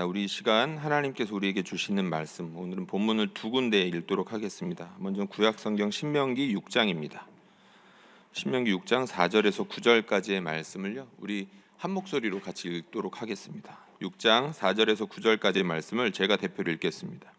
우리 이 시간 하나님께서 우리에게 주시는 말씀, 오늘은 본문을 두 군데 읽도록 하겠습니다. 먼저 구약성경 신명기 6장입니다. 신명기 6장 4절에서 9절까지의 말씀을요, 우리 한 목소리로 같이 읽도록 하겠습니다. 6장 4절에서 9절까지의 말씀을 제가 대표로 읽겠습니다.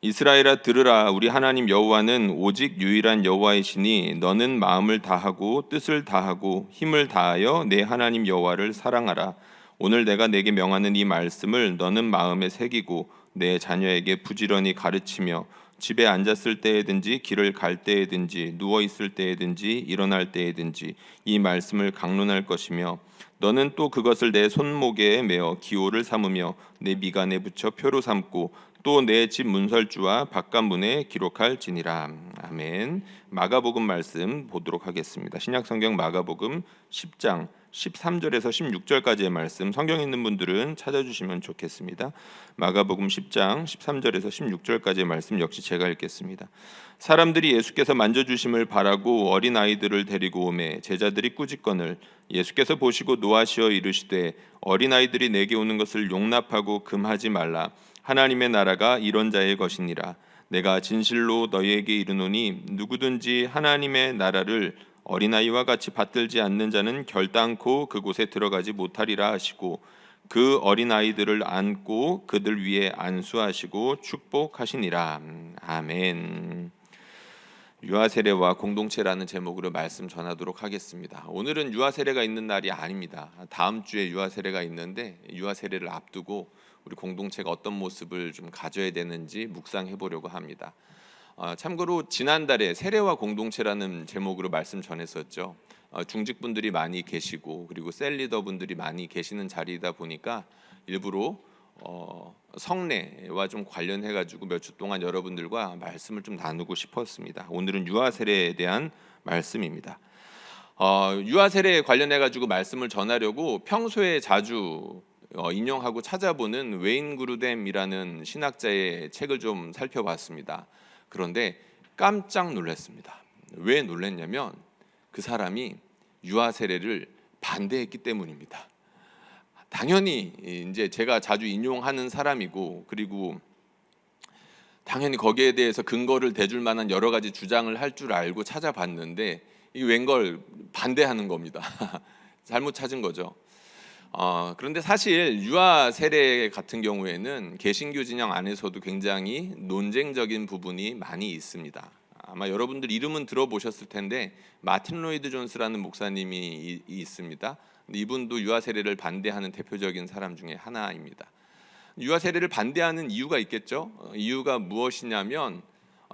이스라엘아 들으라. 우리 하나님 여호와는 오직 유일한 여호와이시니 너는 마음을 다하고 뜻을 다하고 힘을 다하여 내 하나님 여호와를 사랑하라. 오늘 내가 내게 명하는 이 말씀을 너는 마음에 새기고 내 자녀에게 부지런히 가르치며 집에 앉았을 때에든지 길을 갈 때에든지 누워 있을 때에든지 일어날 때에든지 이 말씀을 강론할 것이며 너는 또 그것을 내 손목에 메어 기호를 삼으며 내 미간에 붙여 표로 삼고 또 내 집 문설주와 바깥문에 기록할지니라. 아멘. 마가복음 말씀 보도록 하겠습니다. 신약성경 마가복음 10장 13절에서 16절까지의 말씀, 성경에 있는 분들은 찾아주시면 좋겠습니다. 마가복음 10장 13절에서 16절까지의 말씀 역시 제가 읽겠습니다. 사람들이 예수께서 만져주심을 바라고 어린아이들을 데리고 오매 제자들이 꾸짖거늘 예수께서 보시고 노하시어 이르시되 어린아이들이 내게 오는 것을 용납하고 금하지 말라. 하나님의 나라가 이런 자의 것이니라. 내가 진실로 너희에게 이르노니 누구든지 하나님의 나라를 어린아이와 같이 받들지 않는 자는 결단코 그곳에 들어가지 못하리라 하시고 그 어린아이들을 안고 그들 위에 안수하시고 축복하시니라. 아멘. 유아세례와 공동체라는 제목으로 말씀 전하도록 하겠습니다. 오늘은 유아세례가 있는 날이 아닙니다. 다음 주에 유아세례가 있는데 유아세례를 앞두고 우리 공동체가 어떤 모습을 좀 가져야 되는지 묵상해 보려고 합니다. 참고로 지난달에 세례와 공동체라는 제목으로 말씀 전했었죠. 중직분들이 많이 계시고 그리고 셀리더분들이 많이 계시는 자리이다 보니까 일부러 성례와 좀 관련해 가지고 몇 주 동안 여러분들과 말씀을 좀 나누고 싶었습니다. 오늘은 유아 세례에 대한 말씀입니다. 유아 세례에 관련해 가지고 말씀을 전하려고 평소에 자주 인용하고 찾아보는 웨인 그루뎀이라는 신학자의 책을 좀 살펴봤습니다. 그런데 깜짝 놀랐습니다. 왜 놀랐냐면 그 사람이 유아 세례를 반대했기 때문입니다. 당연히 이제 제가 자주 인용하는 사람이고 그리고 당연히 거기에 대해서 근거를 대줄 만한 여러 가지 주장을 할 줄 알고 찾아봤는데 이 웬걸 반대하는 겁니다. 잘못 찾은 거죠. 그런데 사실 유아 세례 같은 경우에는 개신교 진영 안에서도 굉장히 논쟁적인 부분이 많이 있습니다. 아마 여러분들 이름은 들어보셨을 텐데 마틴 로이드 존스라는 목사님이 있습니다. 이분도 유아 세례를 반대하는 대표적인 사람 중에 하나입니다. 유아 세례를 반대하는 이유가 있겠죠. 이유가 무엇이냐면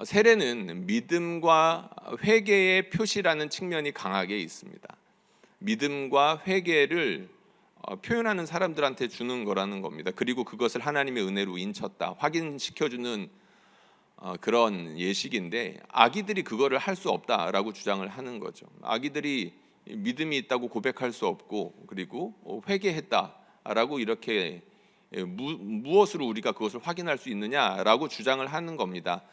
세례는 믿음과 회개의 표시라는 측면이 강하게 있습니다. 믿음과 회개를 표현하는 사람들한테 주는 거라는 겁니다. 그리고 그것을 하나님의 은혜로 인쳤다 확인시켜주는 그런 예식인데 아기들이 그거를 할 수 없다라고 주장을 하는 거죠. 아기들이 믿음이 있다고 고백할 수 없고 그리고 회개했다라고 이렇게 무엇으로 우리가 그것을 확인할 수 있느냐라고 주장을 하는 겁니다.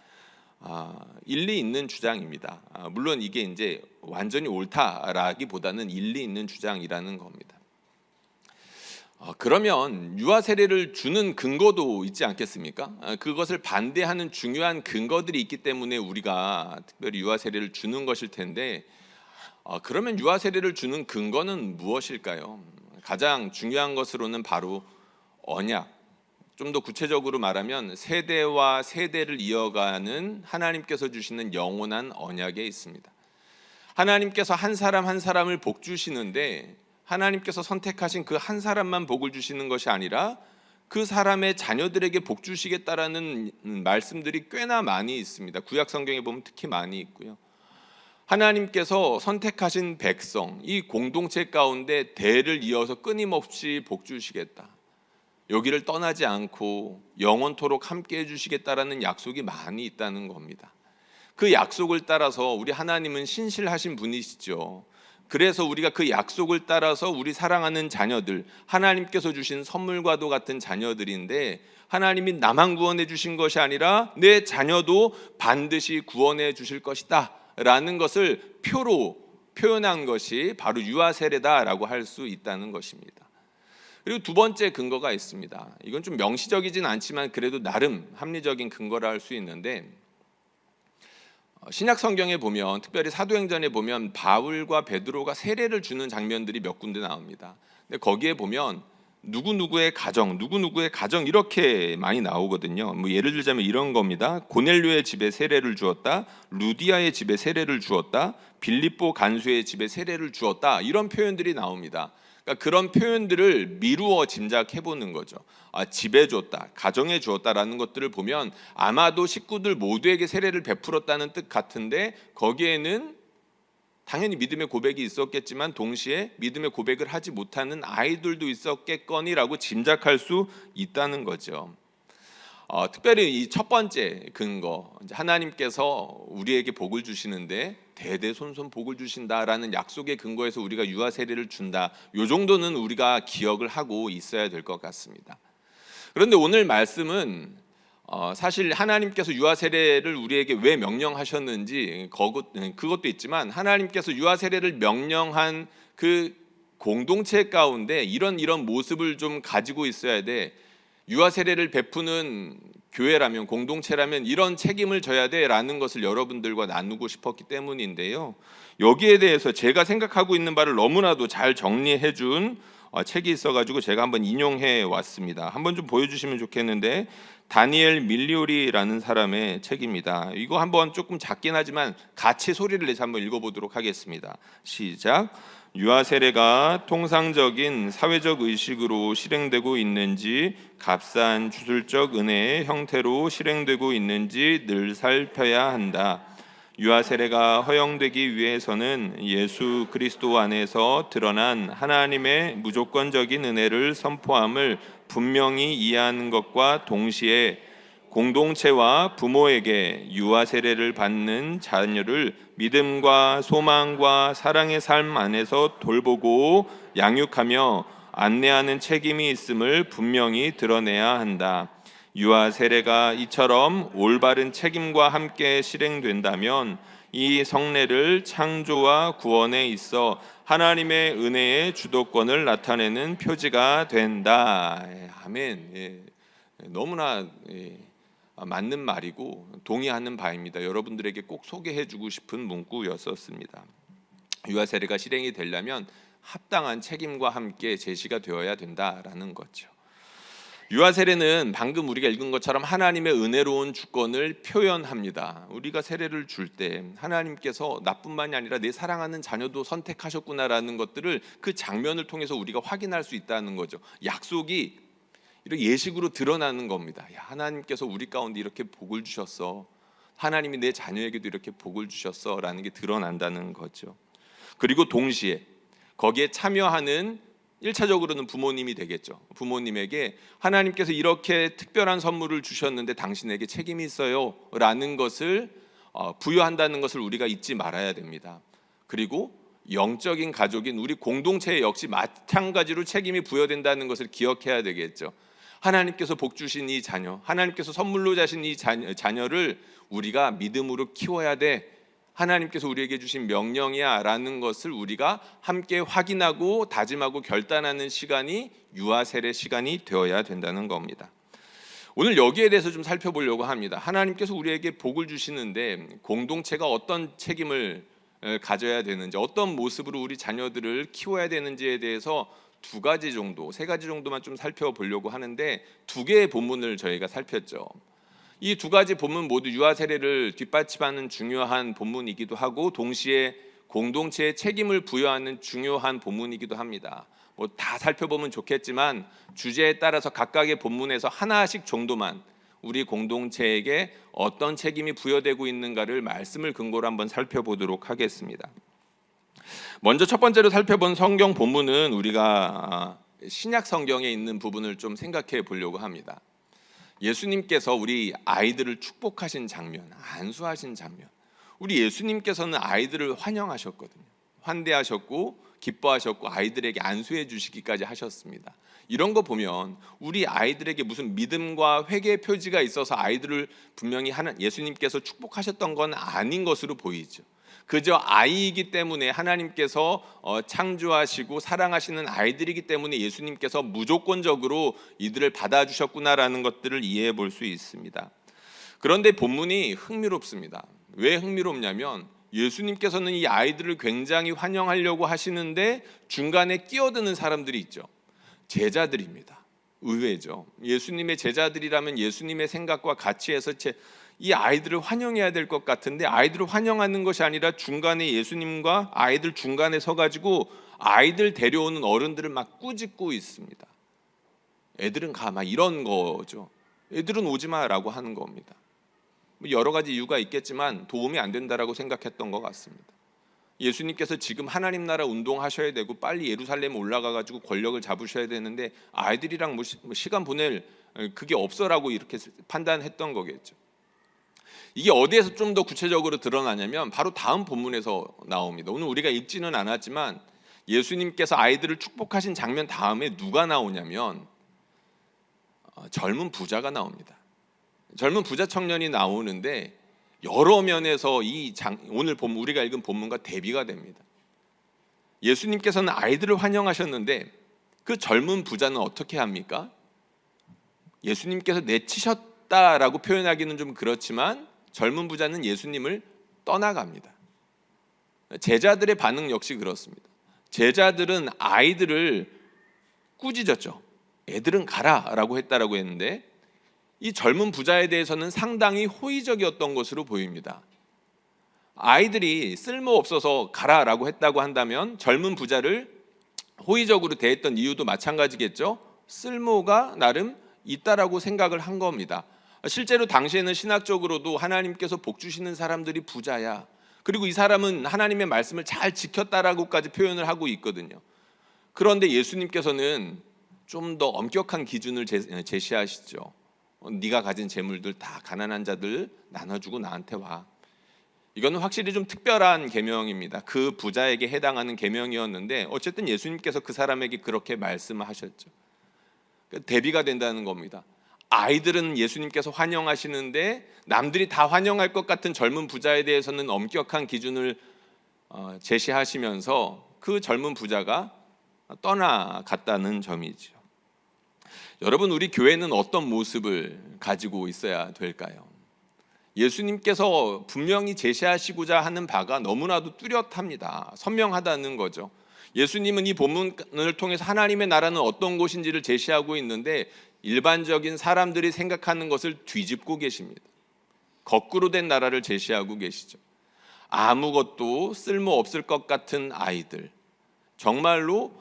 일리 있는 주장입니다. 물론 이게 이제 완전히 옳다라기보다는 일리 있는 주장이라는 겁니다. 그러면 유아 세례를 주는 근거도 있지 않겠습니까? 그것을 반대하는 중요한 근거들이 있기 때문에 우리가 특별히 유아 세례를 주는 것일 텐데 그러면 유아 세례를 주는 근거는 무엇일까요? 가장 중요한 것으로는 바로 언약, 좀 더 구체적으로 말하면 세대와 세대를 이어가는 하나님께서 주시는 영원한 언약에 있습니다. 하나님께서 한 사람 한 사람을 복 주시는데 하나님께서 선택하신 그 한 사람만 복을 주시는 것이 아니라 그 사람의 자녀들에게 복 주시겠다라는 말씀들이 꽤나 많이 있습니다. 구약 성경에 보면 특히 많이 있고요. 하나님께서 선택하신 백성, 이 공동체 가운데 대를 이어서 끊임없이 복 주시겠다. 여기를 떠나지 않고 영원토록 함께 해주시겠다라는 약속이 많이 있다는 겁니다. 그 약속을 따라서 우리 하나님은 신실하신 분이시죠. 그래서 우리가 그 약속을 따라서 우리 사랑하는 자녀들, 하나님께서 주신 선물과도 같은 자녀들인데 하나님이 나만 구원해 주신 것이 아니라 내 자녀도 반드시 구원해 주실 것이다 라는 것을 표로 표현한 것이 바로 유아 세례다라고 할 수 있다는 것입니다. 그리고 두 번째 근거가 있습니다. 이건 좀 명시적이진 않지만 그래도 나름 합리적인 근거라 할 수 있는데, 신약 성경에 보면, 특별히 사도행전에 보면 바울과 베드로가 세례를 주는 장면들이 몇 군데 나옵니다. 근데 거기에 보면 누구누구의 가정 이렇게 많이 나오거든요. 뭐 예를 들자면 이런 겁니다. 고넬료의 집에 세례를 주었다, 루디아의 집에 세례를 주었다, 빌립보 간수의 집에 세례를 주었다, 이런 표현들이 나옵니다. 그러니까 그런 표현들을 미루어 짐작해 보는 거죠. 집에 줬다, 가정에 주었다라는 것들을 보면 아마도 식구들 모두에게 세례를 베풀었다는 뜻 같은데, 거기에는 당연히 믿음의 고백이 있었겠지만 동시에 믿음의 고백을 하지 못하는 아이들도 있었겠거니라고 짐작할 수 있다는 거죠. 특별히 이 첫 번째 근거, 하나님께서 우리에게 복을 주시는데 대대손손 복을 주신다라는 약속의 근거에서 우리가 유아 세례를 준다, 이 정도는 우리가 기억을 하고 있어야 될 것 같습니다. 그런데 오늘 말씀은 사실 하나님께서 유아 세례를 우리에게 왜 명령하셨는지 그것도 있지만, 하나님께서 유아 세례를 명령한 그 공동체 가운데 이런 모습을 좀 가지고 있어야 돼. 유아 세례를 베푸는 교회라면, 공동체라면 이런 책임을 져야 돼라는 것을 여러분들과 나누고 싶었기 때문인데요. 여기에 대해서 제가 생각하고 있는 바를 너무나도 잘 정리해 준 책이 있어가지고 제가 한번 인용해 왔습니다. 한번 좀 보여주시면 좋겠는데, 다니엘 밀리오리라는 사람의 책입니다. 이거 한번 조금 작긴 하지만 같이 소리를 내서 한번 읽어보도록 하겠습니다. 시작. 유아 세례가 통상적인 사회적 의식으로 실행되고 있는지, 값싼 주술적 은혜의 형태로 실행되고 있는지 늘 살펴야 한다. 유아 세례가 허용되기 위해서는 예수 그리스도 안에서 드러난 하나님의 무조건적인 은혜를 선포함을 분명히 이해하는 것과 동시에 공동체와 부모에게 유아 세례를 받는 자녀를 믿음과 소망과 사랑의 삶 안에서 돌보고 양육하며 안내하는 책임이 있음을 분명히 드러내야 한다. 유아 세례가 이처럼 올바른 책임과 함께 실행된다면 이 성례를 창조와 구원에 있어 하나님의 은혜의 주도권을 나타내는 표지가 된다. 아멘. 너무나 맞는 말이고 동의하는 바입니다. 여러분들에게 꼭 소개해주고 싶은 문구였었습니다. 유아 세례가 실행이 되려면 합당한 책임과 함께 제시가 되어야 된다라는 거죠. 유아 세례는 방금 우리가 읽은 것처럼 하나님의 은혜로운 주권을 표현합니다. 우리가 세례를 줄 때 하나님께서 나뿐만이 아니라 내 사랑하는 자녀도 선택하셨구나라는 것들을 그 장면을 통해서 우리가 확인할 수 있다는 거죠. 약속이 이렇게 예식으로 드러나는 겁니다. 야, 하나님께서 우리 가운데 이렇게 복을 주셨어. 하나님이 내 자녀에게도 이렇게 복을 주셨어라는 게 드러난다는 거죠. 그리고 동시에 거기에 참여하는 1차적으로는 부모님이 되겠죠. 부모님에게 하나님께서 이렇게 특별한 선물을 주셨는데 당신에게 책임이 있어요 라는 것을 부여한다는 것을 우리가 잊지 말아야 됩니다. 그리고 영적인 가족인 우리 공동체 역시 마찬가지로 책임이 부여된다는 것을 기억해야 되겠죠. 하나님께서 복 주신 이 자녀, 하나님께서 선물로 주신 이 자녀를 우리가 믿음으로 키워야 돼. 하나님께서 우리에게 주신 명령이야 라는 것을 우리가 함께 확인하고 다짐하고 결단하는 시간이 유아 세례 시간이 되어야 된다는 겁니다. 오늘 여기에 대해서 좀 살펴보려고 합니다. 하나님께서 우리에게 복을 주시는데 공동체가 어떤 책임을 가져야 되는지, 어떤 모습으로 우리 자녀들을 키워야 되는지에 대해서 세 가지 정도만 좀 살펴보려고 하는데, 두 개의 본문을 저희가 살폈죠. 이 두 가지 본문 모두 유아 세례를 뒷받침하는 중요한 본문이기도 하고 동시에 공동체의 책임을 부여하는 중요한 본문이기도 합니다. 뭐 다 살펴보면 좋겠지만 주제에 따라서 각각의 본문에서 하나씩 정도만 우리 공동체에게 어떤 책임이 부여되고 있는가를 말씀을 근거로 한번 살펴보도록 하겠습니다. 먼저 첫 번째로 살펴본 성경 본문은 우리가 신약 성경에 있는 부분을 좀 생각해 보려고 합니다. 예수님께서 우리 아이들을 축복하신 장면, 안수하신 장면. 우리 예수님께서는 아이들을 환영하셨거든요. 환대하셨고 기뻐하셨고 아이들에게 안수해 주시기까지 하셨습니다. 이런 거 보면 우리 아이들에게 무슨 믿음과 회개의 표지가 있어서 아이들을 분명히 예수님께서 축복하셨던 건 아닌 것으로 보이죠. 그저 아이이기 때문에 하나님께서 창조하시고 사랑하시는 아이들이기 때문에 예수님께서 무조건적으로 이들을 받아주셨구나라는 것들을 이해해 볼 수 있습니다. 그런데 본문이 흥미롭습니다. 왜 흥미롭냐면 예수님께서는 이 아이들을 굉장히 환영하려고 하시는데 중간에 끼어드는 사람들이 있죠. 제자들입니다. 의외죠. 예수님의 제자들이라면 예수님의 생각과 가치에서 이 아이들을 환영해야 될 것 같은데 아이들을 환영하는 것이 아니라 중간에 예수님과 아이들 중간에 서가지고 아이들 데려오는 어른들을 막 꾸짖고 있습니다. 애들은 가, 막 이런 거죠. 애들은 오지 마라고 하는 겁니다. 여러 가지 이유가 있겠지만 도움이 안 된다라고 생각했던 것 같습니다. 예수님께서 지금 하나님 나라 운동하셔야 되고 빨리 예루살렘 올라가가지고 권력을 잡으셔야 되는데 아이들이랑 뭐 시간 보낼 그게 없어라고 이렇게 판단했던 거겠죠. 이게 어디에서 좀 더 구체적으로 드러나냐면 바로 다음 본문에서 나옵니다. 오늘 우리가 읽지는 않았지만 예수님께서 아이들을 축복하신 장면 다음에 누가 나오냐면 젊은 부자가 나옵니다. 젊은 부자 청년이 나오는데 여러 면에서 오늘 우리가 읽은 본문과 대비가 됩니다. 예수님께서는 아이들을 환영하셨는데 그 젊은 부자는 어떻게 합니까? 예수님께서 내치셨다라고 표현하기는 좀 그렇지만 젊은 부자는 예수님을 떠나갑니다. 제자들의 반응 역시 그렇습니다. 제자들은 아이들을 꾸짖었죠. 애들은 가라라고 했다라고 했는데 이 젊은 부자에 대해서는 상당히 호의적이었던 것으로 보입니다. 아이들이 쓸모없어서 가라라고 했다고 한다면 젊은 부자를 호의적으로 대했던 이유도 마찬가지겠죠. 쓸모가 나름 있다라고 생각을 한 겁니다. 실제로 당시에는 신학적으로도 하나님께서 복 주시는 사람들이 부자야. 그리고 이 사람은 하나님의 말씀을 잘 지켰다라고까지 표현을 하고 있거든요. 그런데 예수님께서는 좀 더 엄격한 기준을 제시하시죠. 네가 가진 재물들 다 가난한 자들 나눠주고 나한테 와. 이거는 확실히 좀 특별한 계명입니다. 그 부자에게 해당하는 계명이었는데 어쨌든 예수님께서 그 사람에게 그렇게 말씀하셨죠. 대비가 된다는 겁니다. 아이들은 예수님께서 환영하시는데 남들이 다 환영할 것 같은 젊은 부자에 대해서는 엄격한 기준을 제시하시면서 그 젊은 부자가 떠나갔다는 점이죠. 여러분, 우리 교회는 어떤 모습을 가지고 있어야 될까요? 예수님께서 분명히 제시하시고자 하는 바가 너무나도 뚜렷합니다. 선명하다는 거죠. 예수님은 이 본문을 통해서 하나님의 나라는 어떤 곳인지를 제시하고 있는데 일반적인 사람들이 생각하는 것을 뒤집고 계십니다. 거꾸로 된 나라를 제시하고 계시죠. 아무것도 쓸모없을 것 같은 아이들, 정말로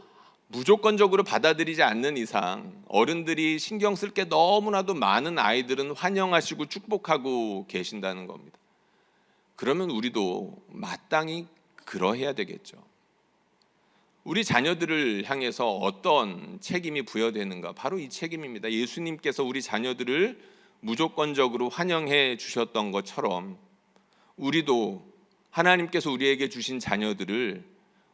무조건적으로 받아들이지 않는 이상 어른들이 신경 쓸 게 너무나도 많은 아이들은 환영하시고 축복하고 계신다는 겁니다. 그러면 우리도 마땅히 그러해야 되겠죠. 우리 자녀들을 향해서 어떤 책임이 부여되는가? 바로 이 책임입니다. 예수님께서 우리 자녀들을 무조건적으로 환영해 주셨던 것처럼 우리도 하나님께서 우리에게 주신 자녀들을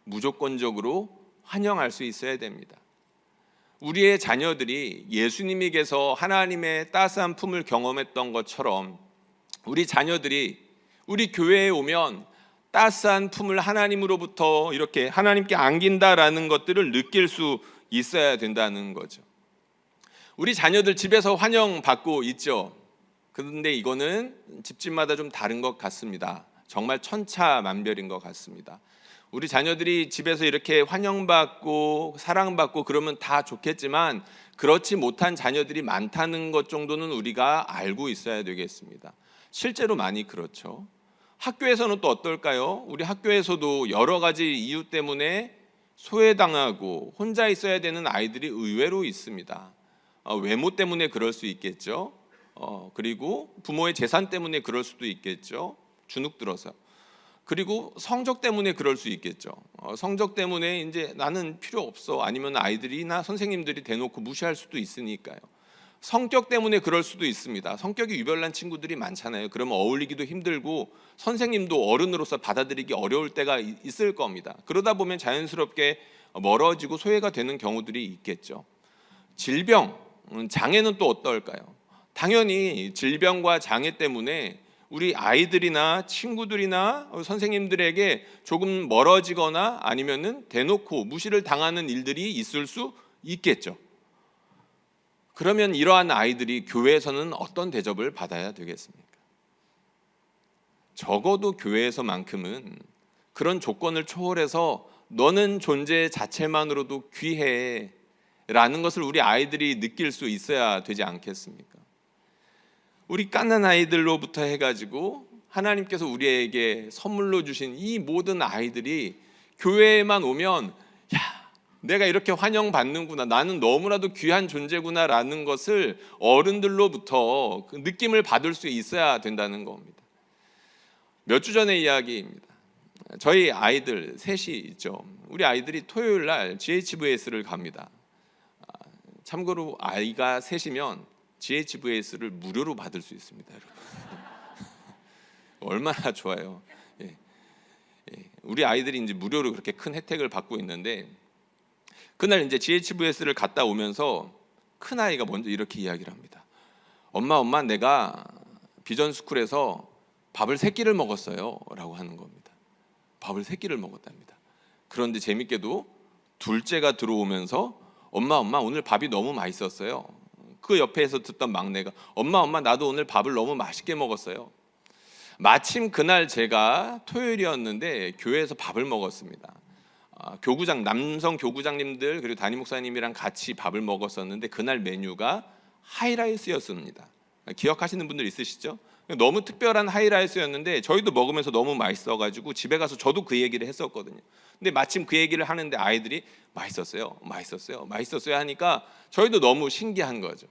무조건적으로 환영할 수 있어야 됩니다. 우리의 자녀들이 예수님에게서 하나님의 따스한 품을 경험했던 것처럼 우리 자녀들이 우리 교회에 오면 따스한 품을 하나님으로부터 이렇게 하나님께 안긴다라는 것들을 느낄 수 있어야 된다는 거죠. 우리 자녀들 집에서 환영받고 있죠. 그런데 이거는 집집마다 좀 다른 것 같습니다. 정말 천차만별인 것 같습니다. 우리 자녀들이 집에서 이렇게 환영받고 사랑받고 그러면 다 좋겠지만 그렇지 못한 자녀들이 많다는 것 정도는 우리가 알고 있어야 되겠습니다. 실제로 많이 그렇죠. 학교에서는 또 어떨까요? 우리 학교에서도 여러 가지 이유 때문에 소외당하고 혼자 있어야 되는 아이들이 의외로 있습니다. 외모 때문에 그럴 수 있겠죠. 그리고 부모의 재산 때문에 그럴 수도 있겠죠. 주눅 들어서. 그리고 성적 때문에 그럴 수 있겠죠. 성적 때문에 이제 나는 필요 없어. 아니면 아이들이나 선생님들이 대놓고 무시할 수도 있으니까요. 성격 때문에 그럴 수도 있습니다. 성격이 유별난 친구들이 많잖아요. 그러면 어울리기도 힘들고 선생님도 어른으로서 받아들이기 어려울 때가 있을 겁니다. 그러다 보면 자연스럽게 멀어지고 소외가 되는 경우들이 있겠죠. 질병, 장애는 또 어떨까요? 당연히 질병과 장애 때문에 우리 아이들이나 친구들이나 선생님들에게 조금 멀어지거나 아니면은 대놓고 무시를 당하는 일들이 있을 수 있겠죠. 그러면 이러한 아이들이 교회에서는 어떤 대접을 받아야 되겠습니까? 적어도 교회에서만큼은 그런 조건을 초월해서 너는 존재 자체만으로도 귀해 라는 것을 우리 아이들이 느낄 수 있어야 되지 않겠습니까? 우리 갓난 아이들로부터 해가지고 하나님께서 우리에게 선물로 주신 이 모든 아이들이 교회에만 오면 야, 내가 이렇게 환영받는구나, 나는 너무나도 귀한 존재구나 라는 것을 어른들로부터 그 느낌을 받을 수 있어야 된다는 겁니다. 몇 주 전의 이야기입니다. 저희 아이들 셋이 있죠. 우리 아이들이 토요일 날 GHVS를 갑니다. 참고로 아이가 셋이면 GHVS를 무료로 받을 수 있습니다, 여러분. 얼마나 좋아요. 예. 우리 아이들이 이제 무료로 그렇게 큰 혜택을 받고 있는데, 그날 이제 GHVS를 갔다 오면서 큰 아이가 먼저 이렇게 이야기를 합니다. 엄마, 내가 비전스쿨에서 밥을 3끼를 먹었어요 라고 하는 겁니다. 밥을 3끼를 먹었답니다. 그런데 재밌게도 둘째가 들어오면서 엄마 오늘 밥이 너무 맛있었어요. 그 옆에서 듣던 막내가 엄마 나도 오늘 밥을 너무 맛있게 먹었어요. 마침 그날 제가 토요일이었는데 교회에서 밥을 먹었습니다. 교구장, 남성 교구장님들 그리고 담임 목사님이랑 같이 밥을 먹었었는데 그날 메뉴가 하이라이스였습니다. 기억하시는 분들 있으시죠? 너무 특별한 하이라이스였는데 저희도 먹으면서 너무 맛있어가지고 집에 가서 저도 그 얘기를 했었거든요. 근데 마침 그 얘기를 하는데 아이들이 맛있었어요 하니까 저희도 너무 신기한 거죠.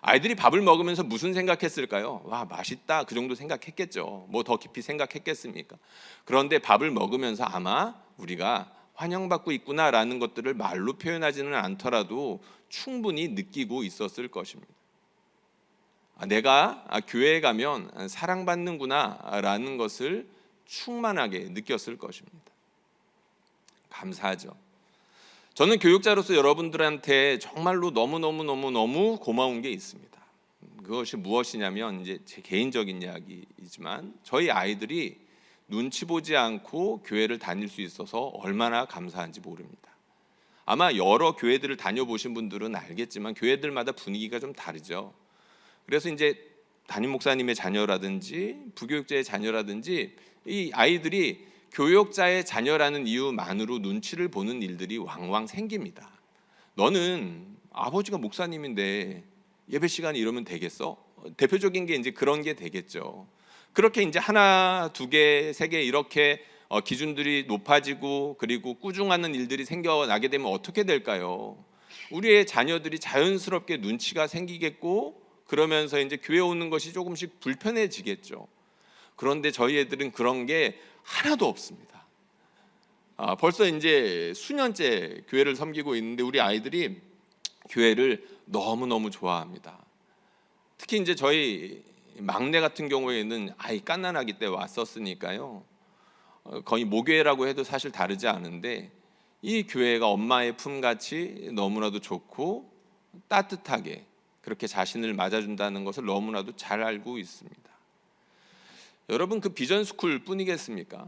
아이들이 밥을 먹으면서 무슨 생각했을까요? 와, 맛있다, 그 정도 생각했겠죠. 뭐 더 깊이 생각했겠습니까? 그런데 밥을 먹으면서 아마 우리가 환영받고 있구나라는 것들을 말로 표현하지는 않더라도 충분히 느끼고 있었을 것입니다. 내가 교회에 가면 사랑받는구나 라는 것을 충만하게 느꼈을 것입니다. 감사하죠. 저는 교육자로서 여러분들한테 정말로 너무 고마운 게 있습니다. 그것이 무엇이냐면 이제 제 개인적인 이야기이지만 저희 아이들이 눈치 보지 않고 교회를 다닐 수 있어서 얼마나 감사한지 모릅니다. 아마 여러 교회들을 다녀보신 분들은 알겠지만 교회들마다 분위기가 좀 다르죠. 그래서 이제 담임 목사님의 자녀라든지 부교육자의 자녀라든지 이 아이들이 교육자의 자녀라는 이유만으로 눈치를 보는 일들이 왕왕 생깁니다. 너는 아버지가 목사님인데 예배 시간이 이러면 되겠어? 대표적인 게 이제 그런 게 되겠죠. 그렇게 이제 하나, 두 개, 세 개 이렇게 기준들이 높아지고 그리고 꾸중하는 일들이 생겨나게 되면 어떻게 될까요? 우리의 자녀들이 자연스럽게 눈치가 생기겠고 그러면서 이제 교회 오는 것이 조금씩 불편해지겠죠. 그런데 저희 애들은 그런 게 하나도 없습니다. 벌써 이제 수년째 교회를 섬기고 있는데 우리 아이들이 교회를 너무 좋아합니다. 특히 이제 저희 막내 같은 경우에는 아이 갓난아기 때 왔었으니까요. 거의 모교회라고 해도 사실 다르지 않은데 이 교회가 엄마의 품같이 너무나도 좋고 따뜻하게 그렇게 자신을 맞아준다는 것을 너무나도 잘 알고 있습니다. 여러분, 그 비전스쿨 뿐이겠습니까?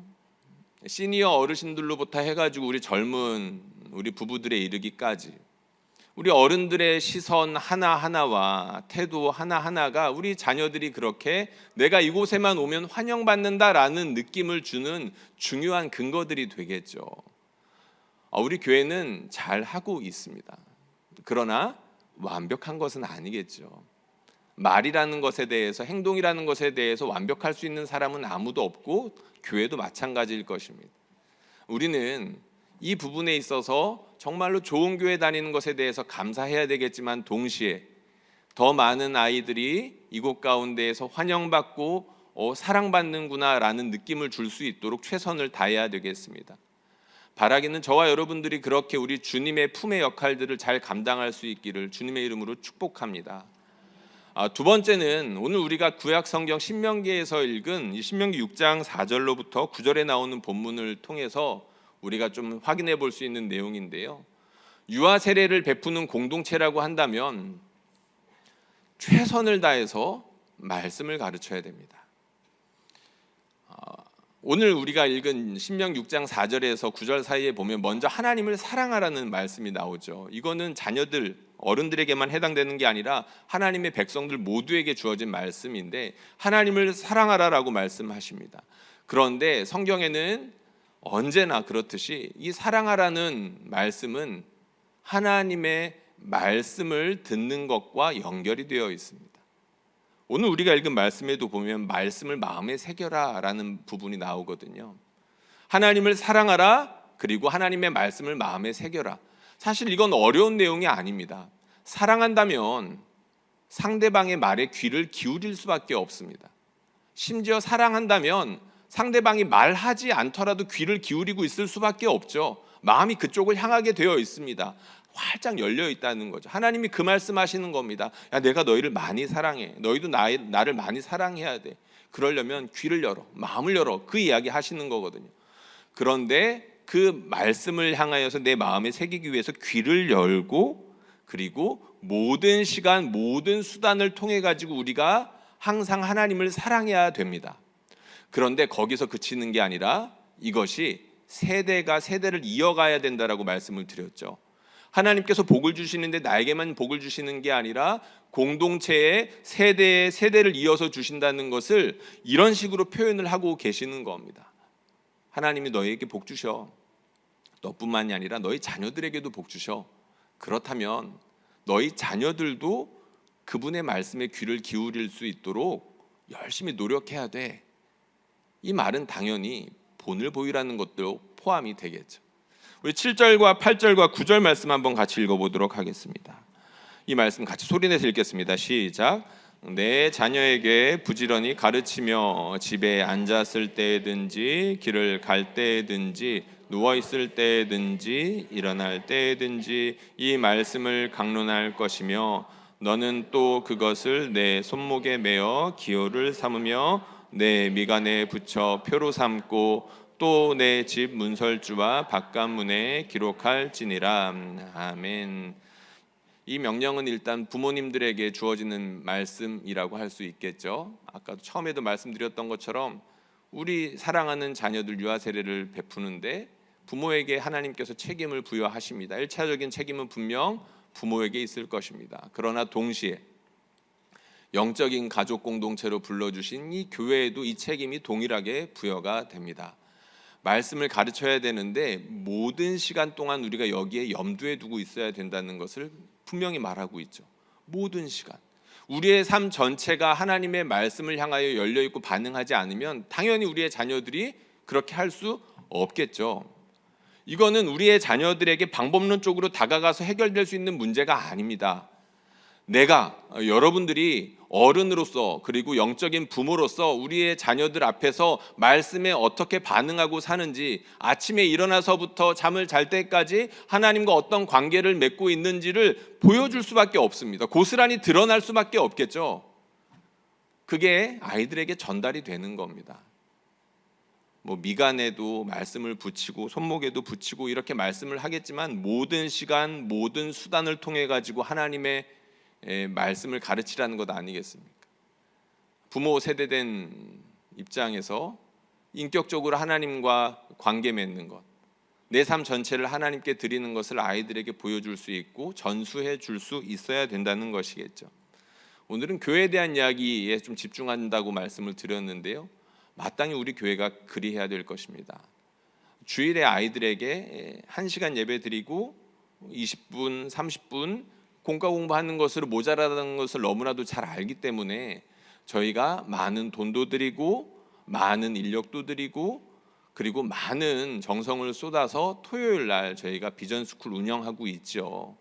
시니어 어르신들로부터 해가지고 우리 젊은 우리 부부들에 이르기까지 우리 어른들의 시선 하나하나와 태도 하나하나가 우리 자녀들이 그렇게 내가 이곳에만 오면 환영받는다라는 느낌을 주는 중요한 근거들이 되겠죠. 우리 교회는 잘 하고 있습니다. 그러나 완벽한 것은 아니겠죠. 말이라는 것에 대해서, 행동이라는 것에 대해서 완벽할 수 있는 사람은 아무도 없고 교회도 마찬가지일 것입니다. 우리는 이 부분에 있어서 정말로 좋은 교회 다니는 것에 대해서 감사해야 되겠지만 동시에 더 많은 아이들이 이곳 가운데에서 환영받고 사랑받는구나라는 느낌을 줄 수 있도록 최선을 다해야 되겠습니다. 바라기는 저와 여러분들이 그렇게 우리 주님의 품의 역할들을 잘 감당할 수 있기를 주님의 이름으로 축복합니다. 두 번째는 오늘 우리가 구약 성경 신명기에서 읽은 이 신명기 6장 4절로부터 9절에 나오는 본문을 통해서 우리가 좀 확인해 볼 수 있는 내용인데요. 유아 세례를 베푸는 공동체라고 한다면 최선을 다해서 말씀을 가르쳐야 됩니다. 오늘 우리가 읽은 신명기 6장 4절에서 9절 사이에 보면 먼저 하나님을 사랑하라는 말씀이 나오죠. 이거는 자녀들, 어른들에게만 해당되는 게 아니라 하나님의 백성들 모두에게 주어진 말씀인데 하나님을 사랑하라라고 말씀하십니다. 그런데 성경에는 언제나 그렇듯이 이 사랑하라는 말씀은 하나님의 말씀을 듣는 것과 연결이 되어 있습니다. 오늘 우리가 읽은 말씀에도 보면 말씀을 마음에 새겨라 라는 부분이 나오거든요. 하나님을 사랑하라, 그리고 하나님의 말씀을 마음에 새겨라. 사실 이건 어려운 내용이 아닙니다. 사랑한다면 상대방의 말에 귀를 기울일 수밖에 없습니다. 심지어 사랑한다면 상대방이 말하지 않더라도 귀를 기울이고 있을 수밖에 없죠. 마음이 그쪽을 향하게 되어 있습니다. 활짝 열려 있다는 거죠. 하나님이 그 말씀하시는 겁니다. 야, 내가 너희를 많이 사랑해. 너희도 나를 많이 사랑해야 돼. 그러려면 귀를 열어, 마음을 열어. 그 이야기 하시는 거거든요. 그런데 그 말씀을 향하여서 내 마음에 새기기 위해서 귀를 열고, 그리고 모든 시간, 모든 수단을 통해 가지고 우리가 항상 하나님을 사랑해야 됩니다. 그런데 거기서 그치는 게 아니라 이것이 세대가 세대를 이어가야 된다라고 말씀을 드렸죠. 하나님께서 복을 주시는데 나에게만 복을 주시는 게 아니라 공동체의 세대의 세대를 이어서 주신다는 것을 이런 식으로 표현을 하고 계시는 겁니다. 하나님이 너희에게 복 주셔. 너뿐만이 아니라 너희 자녀들에게도 복 주셔. 그렇다면 너희 자녀들도 그분의 말씀에 귀를 기울일 수 있도록 열심히 노력해야 돼. 이 말은 당연히 본을 보이라는 것도 포함이 되겠죠. 우리 7절과 8절과 9절 말씀 한번 같이 읽어보도록 하겠습니다. 이 말씀 같이 소리내서 읽겠습니다. 시작. 내 자녀에게 부지런히 가르치며 집에 앉았을 때든지 길을 갈 때든지 누워있을 때든지 일어날 때든지 이 말씀을 강론할 것이며 너는 또 그것을 내 손목에 매어 기호를 삼으며 내 미간에 붙여 표로 삼고 또 내 집 문설주와 바깥문에 기록할지니라. 아멘. 이 명령은 일단 부모님들에게 주어지는 말씀이라고 할 수 있겠죠. 아까도 처음에도 말씀드렸던 것처럼 우리 사랑하는 자녀들 유아 세례를 베푸는데 부모에게 하나님께서 책임을 부여하십니다. 1차적인 책임은 분명 부모에게 있을 것입니다. 그러나 동시에 영적인 가족 공동체로 불러주신 이 교회에도 이 책임이 동일하게 부여가 됩니다. 말씀을 가르쳐야 되는데 모든 시간 동안 우리가 여기에 염두에 두고 있어야 된다는 것을 분명히 말하고 있죠. 모든 시간. 우리의 삶 전체가 하나님의 말씀을 향하여 열려있고 반응하지 않으면 당연히 우리의 자녀들이 그렇게 할 수 없겠죠. 이거는 우리의 자녀들에게 방법론적으로 다가가서 해결될 수 있는 문제가 아닙니다. 여러분들이 어른으로서 그리고 영적인 부모로서 우리의 자녀들 앞에서 말씀에 어떻게 반응하고 사는지, 아침에 일어나서부터 잠을 잘 때까지 하나님과 어떤 관계를 맺고 있는지를 보여줄 수밖에 없습니다. 고스란히 드러날 수밖에 없겠죠. 그게 아이들에게 전달이 되는 겁니다. 미간에도 말씀을 붙이고 손목에도 붙이고 이렇게 말씀을 하겠지만 모든 시간, 모든 수단을 통해 가지고 하나님의 말씀을 가르치라는 것 아니겠습니까? 부모 세대된 입장에서 인격적으로 하나님과 관계 맺는 것, 내 삶 전체를 하나님께 드리는 것을 아이들에게 보여줄 수 있고 전수해 줄 수 있어야 된다는 것이겠죠. 오늘은 교회에 대한 이야기에 좀 집중한다고 말씀을 드렸는데요, 마땅히 우리 교회가 그리해야 될 것입니다. 주일에 아이들에게 1시간 예배 드리고 20분, 30분 공과 공부하는 것으로 모자라는 것을 너무나도 잘 알기 때문에 저희가 많은 돈도 드리고 많은 인력도 드리고 그리고 많은 정성을 쏟아서 토요일 날 저희가 비전스쿨 운영하고 있죠.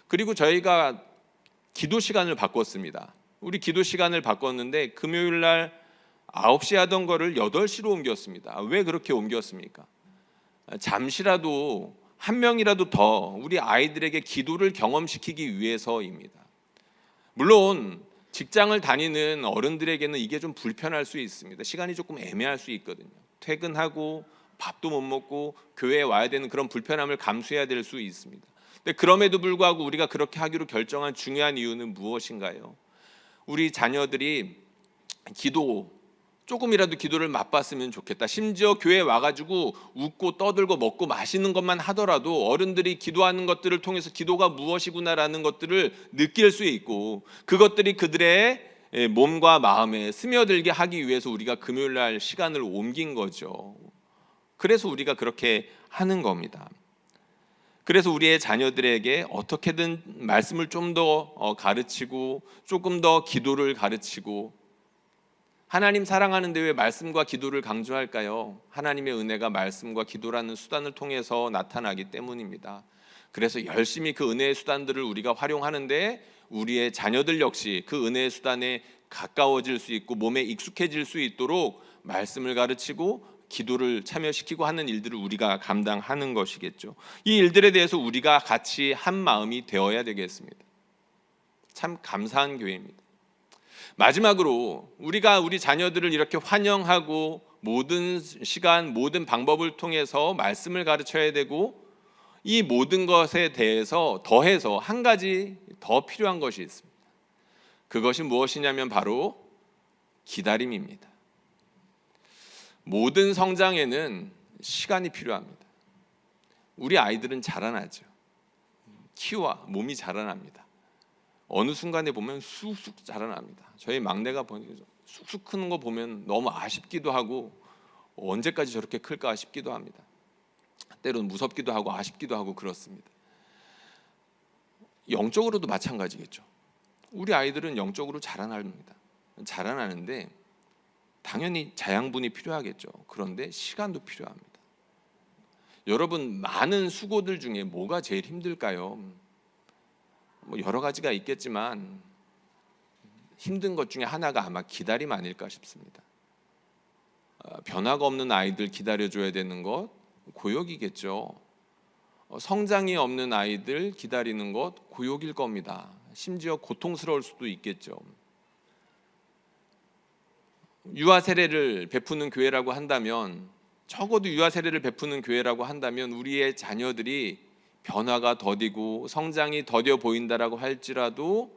그리고 저희가 기도 시간을 바꿨습니다. 우리 기도 시간을 바꿨는데 금요일 날 9시 하던 거를 8시로 옮겼습니다. 왜 그렇게 옮겼습니까? 잠시라도 한 명이라도 더 우리 아이들에게 기도를 경험시키기 위해서입니다. 물론 직장을 다니는 어른들에게는 이게 좀 불편할 수 있습니다. 시간이 조금 애매할 수 있거든요. 퇴근하고 밥도 못 먹고 교회에 와야 되는 그런 불편함을 감수해야 될 수 있습니다. 근데 그럼에도 불구하고 우리가 그렇게 하기로 결정한 중요한 이유는 무엇인가요? 우리 자녀들이 기도 조금이라도 기도를 맛봤으면 좋겠다. 심지어 교회에 와가지고 웃고 떠들고 먹고 마시는 것만 하더라도 어른들이 기도하는 것들을 통해서 기도가 무엇이구나라는 것들을 느낄 수 있고, 그것들이 그들의 몸과 마음에 스며들게 하기 위해서 우리가 금요일 날 시간을 옮긴 거죠. 그래서 우리가 그렇게 하는 겁니다. 그래서 우리의 자녀들에게 어떻게든 말씀을 좀 더 가르치고, 조금 더 기도를 가르치고. 하나님 사랑하는데 왜 말씀과 기도를 강조할까요? 하나님의 은혜가 말씀과 기도라는 수단을 통해서 나타나기 때문입니다. 그래서 열심히 그 은혜의 수단들을 우리가 활용하는데, 우리의 자녀들 역시 그 은혜의 수단에 가까워질 수 있고 몸에 익숙해질 수 있도록 말씀을 가르치고 기도를 참여시키고 하는 일들을 우리가 감당하는 것이겠죠. 이 일들에 대해서 우리가 같이 한 마음이 되어야 되겠습니다. 참 감사한 교회입니다. 마지막으로 우리가 우리 자녀들을 이렇게 환영하고 모든 시간, 모든 방법을 통해서 말씀을 가르쳐야 되고, 이 모든 것에 대해서 더해서 한 가지 더 필요한 것이 있습니다. 그것이 무엇이냐면 바로 기다림입니다. 모든 성장에는 시간이 필요합니다. 우리 아이들은 자라나죠. 키와 몸이 자라납니다. 어느 순간에 보면 쑥쑥 자라납니다. 저희 막내가 쑥쑥 크는 거 보면 너무 아쉽기도 하고, 언제까지 저렇게 클까 싶기도 합니다. 때로는 무섭기도 하고 아쉽기도 하고 그렇습니다. 영적으로도 마찬가지겠죠. 우리 아이들은 영적으로 자라납니다. 자라나는데 당연히 자양분이 필요하겠죠. 그런데 시간도 필요합니다. 여러분, 많은 수고들 중에 뭐가 제일 힘들까요? 여러 가지가 있겠지만 힘든 것 중에 하나가 아마 기다림 아닐까 싶습니다. 변화가 없는 아이들 기다려줘야 되는 것, 고역이겠죠. 성장이 없는 아이들 기다리는 것, 고역일 겁니다. 심지어 고통스러울 수도 있겠죠. 유아 세례를 베푸는 교회라고 한다면, 적어도 유아 세례를 베푸는 교회라고 한다면 우리의 자녀들이 변화가 더디고 성장이 더뎌 보인다라고 할지라도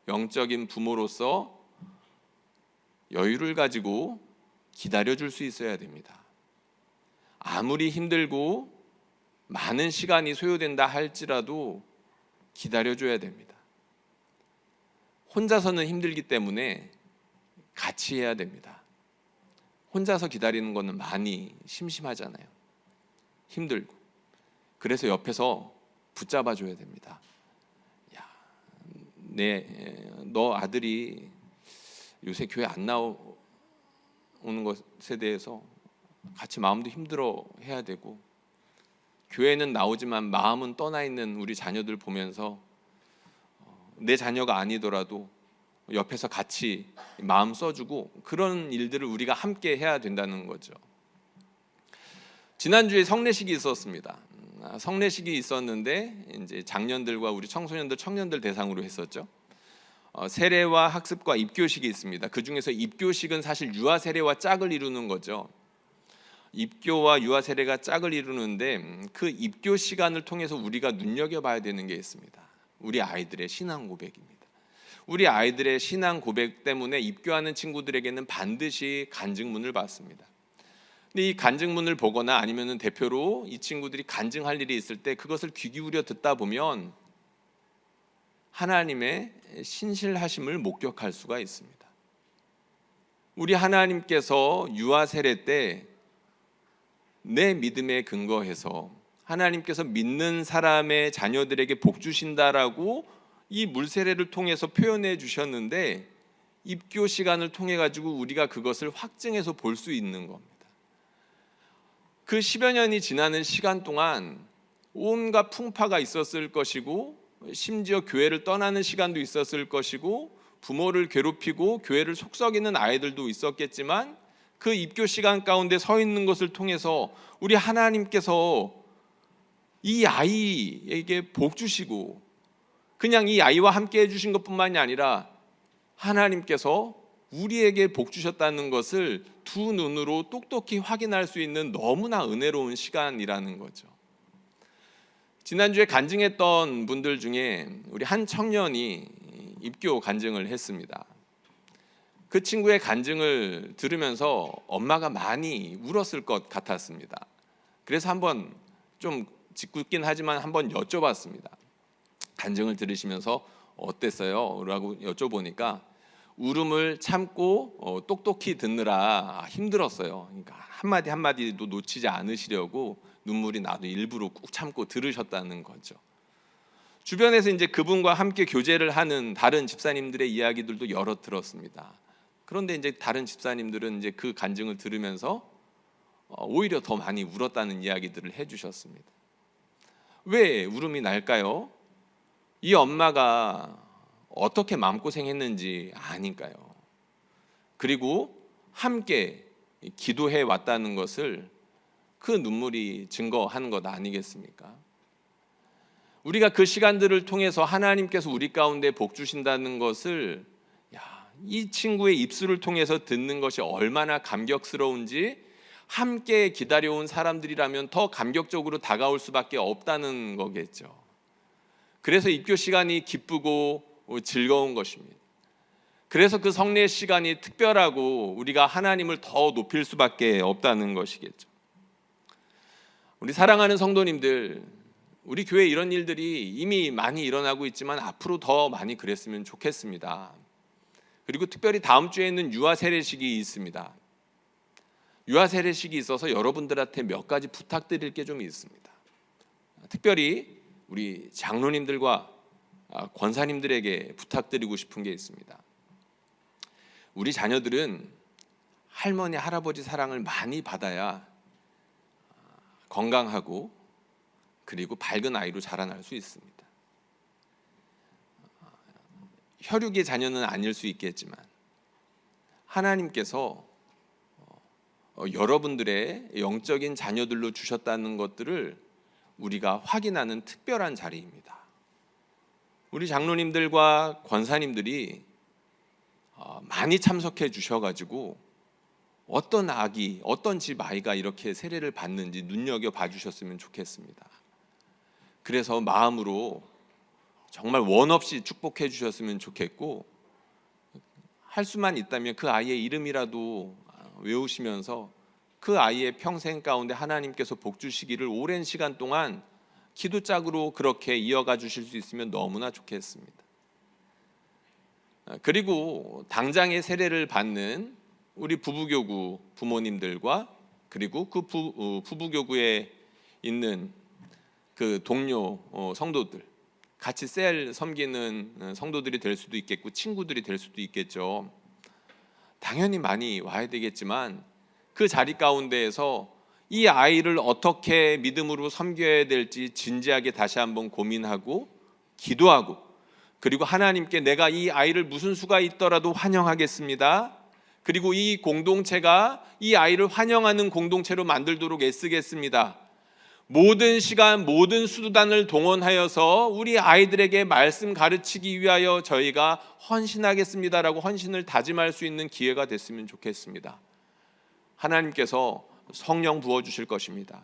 영적인 부모로서 여유를 가지고 기다려줄 수 있어야 됩니다. 아무리 힘들고 많은 시간이 소요된다 할지라도 기다려줘야 됩니다. 혼자서는 힘들기 때문에 같이 해야 됩니다. 혼자서 기다리는 것은 많이 심심하잖아요. 힘들고. 그래서 옆에서 붙잡아 줘야 됩니다. 야, 너 아들이 요새 교회 안 나오는 것에 대해서 같이 마음도 힘들어 해야 되고, 교회는 나오지만 마음은 떠나 있는 우리 자녀들 보면서 내 자녀가 아니더라도 옆에서 같이 마음 써주고, 그런 일들을 우리가 함께 해야 된다는 거죠. 지난주에 성례식이 있었습니다. 성례식이 있었는데 이제 장년들과 우리 청소년들, 청년들 대상으로 했었죠. 세례와 학습과 입교식이 있습니다. 그 중에서 입교식은 사실 유아 세례와 짝을 이루는 거죠. 입교와 유아 세례가 짝을 이루는데, 그 입교 시간을 통해서 우리가 눈여겨봐야 되는 게 있습니다. 우리 아이들의 신앙 고백입니다. 우리 아이들의 신앙 고백 때문에 입교하는 친구들에게는 반드시 간증문을 받습니다. 근데 이 간증문을 보거나 아니면은 대표로 이 친구들이 간증할 일이 있을 때 그것을 귀 기울여 듣다 보면 하나님의 신실하심을 목격할 수가 있습니다. 우리 하나님께서 유아 세례 때 내 믿음에 근거해서 하나님께서 믿는 사람의 자녀들에게 복 주신다라고 이 물세례를 통해서 표현해 주셨는데, 입교 시간을 통해 가지고 우리가 그것을 확증해서 볼 수 있는 겁니다. 그 10여 년이 지나는 시간 동안 온갖 풍파가 있었을 것이고, 심지어 교회를 떠나는 시간도 있었을 것이고, 부모를 괴롭히고 교회를 속썩이는 아이들도 있었겠지만, 그 입교 시간 가운데 서 있는 것을 통해서 우리 하나님께서 이 아이에게 복 주시고, 그냥 이 아이와 함께 해주신 것뿐만이 아니라 하나님께서 우리에게 복 주셨다는 것을 두 눈으로 똑똑히 확인할 수 있는 너무나 은혜로운 시간이라는 거죠. 지난주에 간증했던 분들 중에 우리 한 청년이 입교 간증을 했습니다. 그 친구의 간증을 들으면서 엄마가 많이 울었을 것 같았습니다. 그래서 한번 좀 짓궂긴 하지만 한번 여쭤봤습니다. 간증을 들으시면서 어땠어요? 라고 여쭤보니까 울음을 참고 똑똑히 듣느라 힘들었어요. 그러니까 한마디 한마디도 놓치지 않으시려고 눈물이 나도 일부러 꾹 참고 들으셨다는 거죠. 주변에서 이제 그분과 함께 교제를 하는 다른 집사님들의 이야기들도 여러 들었습니다. 그런데 이제 다른 집사님들은 이제 그 간증을 들으면서 오히려 더 많이 울었다는 이야기들을 해주셨습니다. 왜 울음이 날까요? 이 엄마가 어떻게 마음고생했는지 아니까요. 그리고 함께 기도해 왔다는 것을 그 눈물이 증거하는 것 아니겠습니까? 우리가 그 시간들을 통해서 하나님께서 우리 가운데 복 주신다는 것을 이 친구의 입술을 통해서 듣는 것이 얼마나 감격스러운지 함께 기다려온 사람들이라면 더 감격적으로 다가올 수밖에 없다는 거겠죠. 그래서 입교 시간이 기쁘고 즐거운 것입니다. 그래서 그 성례 시간이 특별하고 우리가 하나님을 더 높일 수밖에 없다는 것이겠죠. 우리 사랑하는 성도님들, 우리 교회 이런 일들이 이미 많이 일어나고 있지만 앞으로 더 많이 그랬으면 좋겠습니다. 그리고 특별히 다음 주에는 유아 세례식이 있습니다. 유아 세례식이 있어서 여러분들한테 몇 가지 부탁드릴 게 좀 있습니다. 특별히 우리 장로님들과 권사님들에게 부탁드리고 싶은 게 있습니다. 우리 자녀들은 할머니, 할아버지 사랑을 많이 받아야 건강하고 그리고 밝은 아이로 자라날 수 있습니다. 혈육의 자녀는 아닐 수 있겠지만 하나님께서 여러분들의 영적인 자녀들로 주셨다는 것들을 우리가 확인하는 특별한 자리입니다. 우리 장로님들과 권사님들이 많이 참석해 주셔가지고 어떤 아기, 어떤 집 아이가 이렇게 세례를 받는지 눈여겨 봐주셨으면 좋겠습니다. 그래서 마음으로 정말 원 없이 축복해 주셨으면 좋겠고, 할 수만 있다면 그 아이의 이름이라도 외우시면서 그 아이의 평생 가운데 하나님께서 복 주시기를 오랜 시간 동안 기도짝으로 그렇게 이어가 주실 수 있으면 너무나 좋겠습니다. 그리고 당장의 세례를 받는 우리 부부교구 부모님들과 그리고 그 부부교구에 있는 그 동료 성도들, 같이 셀 섬기는 성도들이 될 수도 있겠고 친구들이 될 수도 있겠죠. 당연히 많이 와야 되겠지만 그 자리 가운데에서 이 아이를 어떻게 믿음으로 섬겨야 될지 진지하게 다시 한번 고민하고 기도하고, 그리고 하나님께 내가 이 아이를 무슨 수가 있더라도 환영하겠습니다. 그리고 이 공동체가 이 아이를 환영하는 공동체로 만들도록 애쓰겠습니다. 모든 시간, 모든 수단을 동원하여서 우리 아이들에게 말씀 가르치기 위하여 저희가 헌신하겠습니다라고 헌신을 다짐할 수 있는 기회가 됐으면 좋겠습니다. 하나님께서 성령 부어주실 것입니다.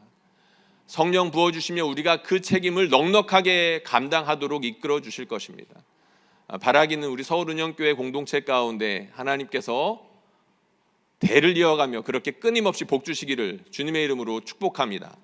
성령 부어주시면 우리가 그 책임을 넉넉하게 감당하도록 이끌어 주실 것입니다. 바라기는 우리 서울은영교회 공동체 가운데 하나님께서 대를 이어가며 그렇게 끊임없이 복 주시기를 주님의 이름으로 축복합니다.